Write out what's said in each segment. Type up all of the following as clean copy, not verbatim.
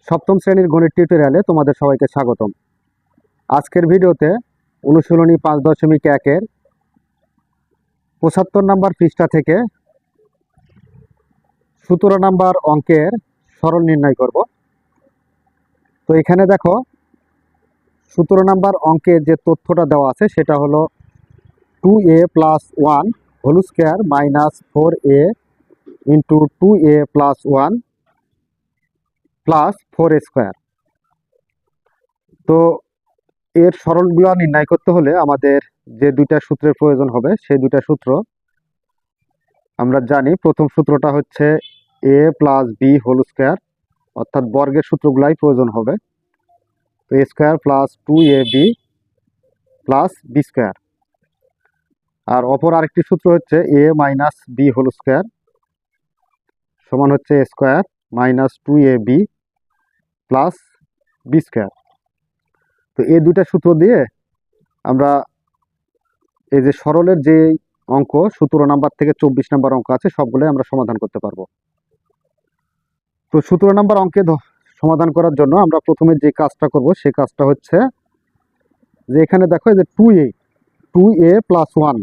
সপ্তম শ্রেণীর গণিত টিউটোরিয়ালে তোমাদের সবাইকে স্বাগতম। আজকের ভিডিওতে অনুশীলনী 5.1-এর 75 নম্বর পৃষ্ঠা থেকে 17 নম্বর অঙ্কের সরল নির্ণয় করব। তো এখানে দেখো 17 নম্বর অঙ্কের যে তথ্যটা দেওয়া আছে সেটা হলো 2a + 1 whole square - 4a into 2a + 1 + 4a square. তো এর সরলগুলো নির্ণয় করতে হলে আমাদের যে দুইটা সূত্রের প্রয়োজন হবে সেই দুইটা সূত্র আমরা জানি। প্রথম সূত্রটা হচ্ছে a + b হোল স্কয়ার, অর্থাৎ বর্গের সূত্রগুলাই প্রয়োজন হবে। তো a square + 2ab + b square. আর অপর আরেকটি সূত্র হচ্ছে a - b হোল স্কয়ার সমান হচ্ছে a square - 2ab + b square. তো এই দুইটা সূত্র দিয়ে আমরা এই যে সরলের যে অঙ্ক 17 নাম্বার থেকে 24 নাম্বার অঙ্ক আছে সবগুলোই আমরা সমাধান করতে পারবো। তো 17 নাম্বার অঙ্কে সমাধান করার জন্য আমরা প্রথমে যে কাজটা করব সেই কাজটা হচ্ছে যে এখানে দেখো এই যে 2a + 1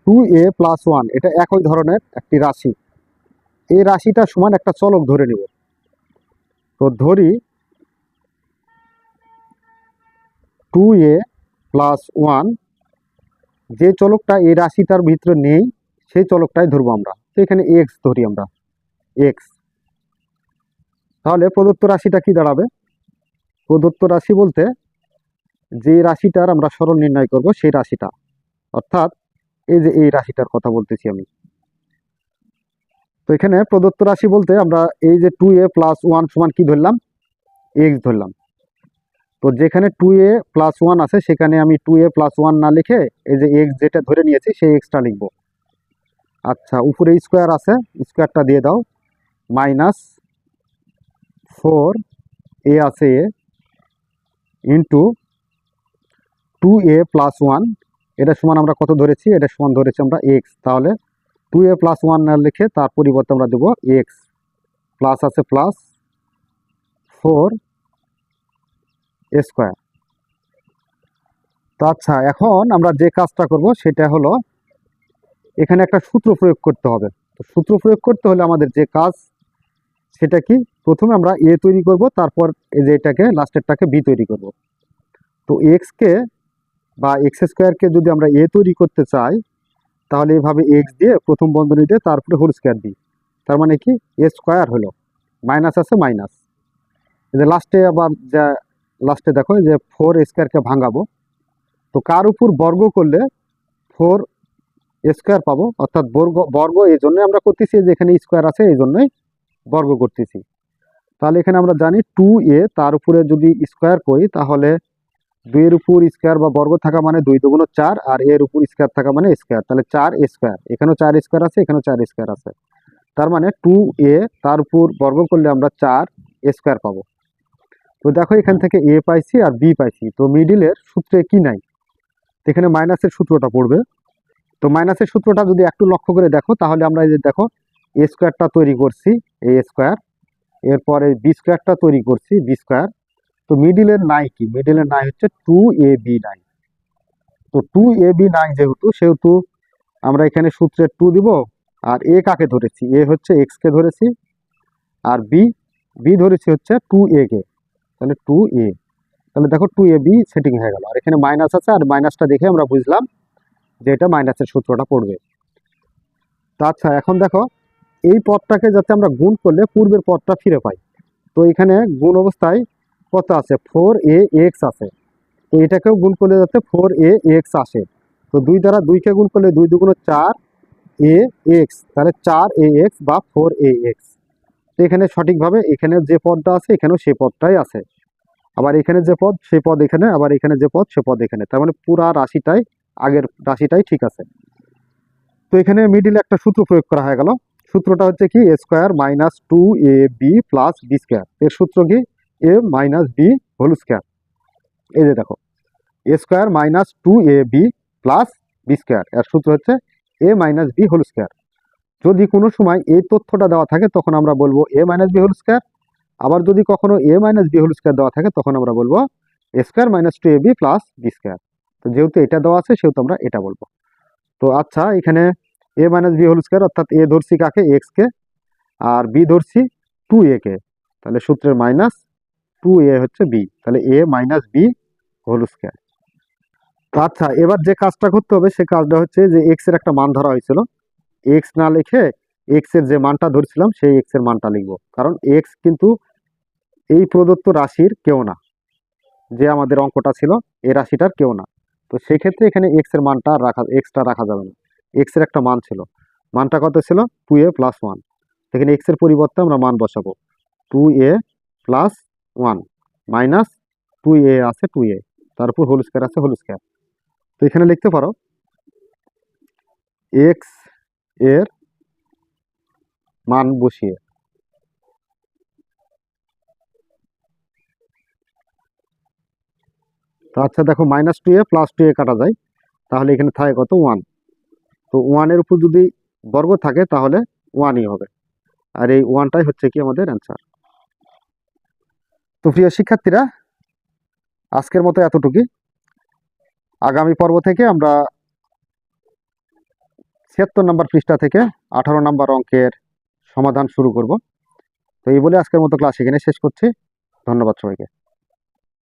2a + 1 এটা একই ধরনের একটি রাশি। এই রাশিটা সমান একটা চলক ধরে নিব। তো ধরি 2a + 1 যে চলকটা এই রাশিটার ভিতরে নেই সেই চলকটাই ধরবো আমরা। তো এখানে x ধরি আমরা, x। তাহলে প্রদত্ত রাশিটা কি দাঁড়াবে? প্রদত্ত রাশি বলতে যে রাশিটার আমরা সরল নির্ণয় করব সেই রাশিটা, অর্থাৎ এই যে এই রাশিটার কথা বলতেছি আমি। তো এখানে প্রদত্ত রাশি বলতে আমরা এই যে 2a + 1 সমান কি ধরলাম? x ধরলাম। তো যেখানে 2a + 1 আছে সেখানে আমি 2a + 1 না লিখে এই যে x যেটা ধরে নিয়েছি সেই xটা লিখব। আচ্ছা, উপরে স্কোয়ার আছে, স্কোয়ারটা দিয়ে দাও। -4a আছে a ইন্টু 2a + 1 এটা সমান আমরা কত ধরেছি? এটা সমান ধরেছি আমরা x। তাহলে 2a + 1 না লিখে তার পরিবর্তে আমরা দেবো x, প্লাস আছে প্লাস 4a স্কোয়ার। তো আচ্ছা, এখন আমরা যে কাজটা করব সেটা হলো এখানে একটা সূত্র প্রয়োগ করতে হবে। তো সূত্র প্রয়োগ করতে হলে আমাদের যে কাজ সেটা কি? প্রথমে আমরা a তৈরি করব, তারপর এই যে এটাকে লাস্টেরটাকে b তৈরি করব। তো x-কে বা x স্কোয়ারকে যদি আমরা a তৈরি করতে চাই তাহলে এইভাবে x দিয়ে প্রথম বন্ধনী দিয়ে তারপরে হোল স্কোয়ার দিই। তার মানে কি a স্কোয়ার হলো, মাইনাস আছে মাইনাস। এই যে লাস্টে আবার যা লাস্টে দেখো যে 4a স্কোয়ারকে ভাঙাবো। তো কার উপর বর্গ করলে 4a স্কোয়ার পাবো, অর্থাৎ বর্গ এই জন্যই আমরা করতেছি যে এখানে স্কোয়ার আছে এই জন্যই বর্গ করতেছি। তাহলে এখানে আমরা জানি 2a তার উপরে যদি স্কোয়ার করি তাহলে 2 এর উপর স্কোয়ার বা বর্গ থাকা মানে 2 × 2 = 4, আর এর উপর স্কোয়ার থাকা মানে স্কোয়ার, তাহলে 4a স্কোয়ার। এখানেও 4 স্কোয়ার আছে, এখানেও 4 স্কোয়ার আছে। তার মানে 2a তার উপর বর্গ করলে আমরা 4a স্কোয়ার পাবো। তো দেখো এখান থেকে a পাইছি আর b পাইছি। তো মিডিলের সূত্রে কি নাই? এখানে মাইনাসের সূত্রটা পড়বে। তো মাইনাসের সূত্রটা যদি একটু লক্ষ্য করে দেখো তাহলে আমরা এই যে দেখো a স্কোয়ারটা তৈরি করছি, a স্কোয়ার, এরপরে b স্কোয়ারটা তৈরি করছি, b স্কোয়ার। তো মিডিলের নাই কি? মিডিলের নাই হচ্ছে 2ab নাই। তো 2ab নাই সেহেতু আমরা এখানে সূত্রে 2 দিব। আর a কাকে ধরেছি? a হচ্ছে x কে ধরেছি, আর b ধরেছি হচ্ছে 2a কে, তাহলে 2a। তাহলে দেখো 2ab সেটিং হয়ে গেল। আর এখানে মাইনাস আছে, আর মাইনাসটা দেখে আমরা বুঝলাম যে এটা মাইনাসের সূত্রটা পড়বে। তো আচ্ছা, এখন দেখো এই পদটাকে যাতে আমরা গুণ করলে পূর্বের পদটা ফিরে পাই। তো এখানে গুণ অবস্থায় কত আছে? 4ax আছে। তো এটাকেও গুণ করলে যাতে 4ax আসে। তো 2 দ্বারা 2কে গুণ করলে 2 × 2 = 4ax, তাহলে 4ax বা 4ax। তো এখানে সঠিকভাবে এখানে যে পদটা আছে এখানেও সেই পদটাই আছে, আবার এখানে যে পদ সেই পদ এখানে, আবার এখানে যে পদ সে পদ এখানে। তার মানে পুরা রাশিটাই আগের রাশিটাই ঠিক আছে। তো এখানে মিডিলে একটা সূত্র প্রয়োগ করা হয়ে গেল। সূত্রটা হচ্ছে কি? a square - 2ab + b square. এর সূত্র কি? a - b whole square. এই যে দেখো a square - 2ab + b square, এর সূত্র হচ্ছে a - b হোল স্কোয়ার। যদি কোনো সময় এই তথ্যটা দেওয়া থাকে তখন আমরা বলবো a - b হোল স্কোয়ার, আবার যদি কখনো a minus B whole square দেওয়া থাকে তখন আমরা বলবো a square minus two A B plus B square. তো যেহেতু এটা দেওয়া আছে সেহেতু আমরা এটা বলবো। তো আচ্ছা, এখানে a minus B whole square অর্থাৎ a ধরছি কাকে, এক্স কে, আর বি ধরছি টু এ কে, তাহলে সূত্রের মাইনাস টু এ হচ্ছে বি, তাহলে a minus B whole square. তো আচ্ছা, এবার যে কাজটা করতে হবে সে কাজটা হচ্ছে যে এক্স এর একটা মান ধরা হয়েছিল, এক্স না লিখে এক্স এর যে মানটা ধরছিলাম সেই এক্স এর মানটা লিখবো, কারণ এক্স কিন্তু এই প্রদত্ত রাশির কেউ না, যে আমাদের অঙ্কটা ছিল এই রাশিটার কেউ না। তো সেই ক্ষেত্রে এখানে এক্স এর মানটা এক্সটা রাখা যাবে না। এক্স এর একটা মান ছিল, মানটা কত ছিল, টু এ প্লাস ওয়ান। এখানে এক্স এর পরিবর্তে আমরা মান বসাবো টু এ প্লাস ওয়ান মাইনাস টু এ আছে টু এ, তারপর হোল স্কোয়ার আছে হোল স্কোয়ার। তো এখানে লিখতে পারো এক্স এর মান বসিয়ে, তো আচ্ছা দেখো মাইনাস টু এ প্লাস টু এ কাটা যায়, তাহলে এখানে থাকে কত, ওয়ান। তো ওয়ানের উপর যদি বর্গ থাকে তাহলে ওয়ানই হবে, আর এই ওয়ানটাই হচ্ছে কি আমাদের অ্যান্সার। তো প্রিয় শিক্ষার্থীরা, আজকের মতো এতটুকুই। আগামী পর্ব থেকে আমরা ৭৬ নম্বর পৃষ্ঠা থেকে ১৮ নম্বর অঙ্কের সমাধান শুরু করব। তো এই বলে আজকের মতো ক্লাস এখানে শেষ করছি। ধন্যবাদ সবাইকে।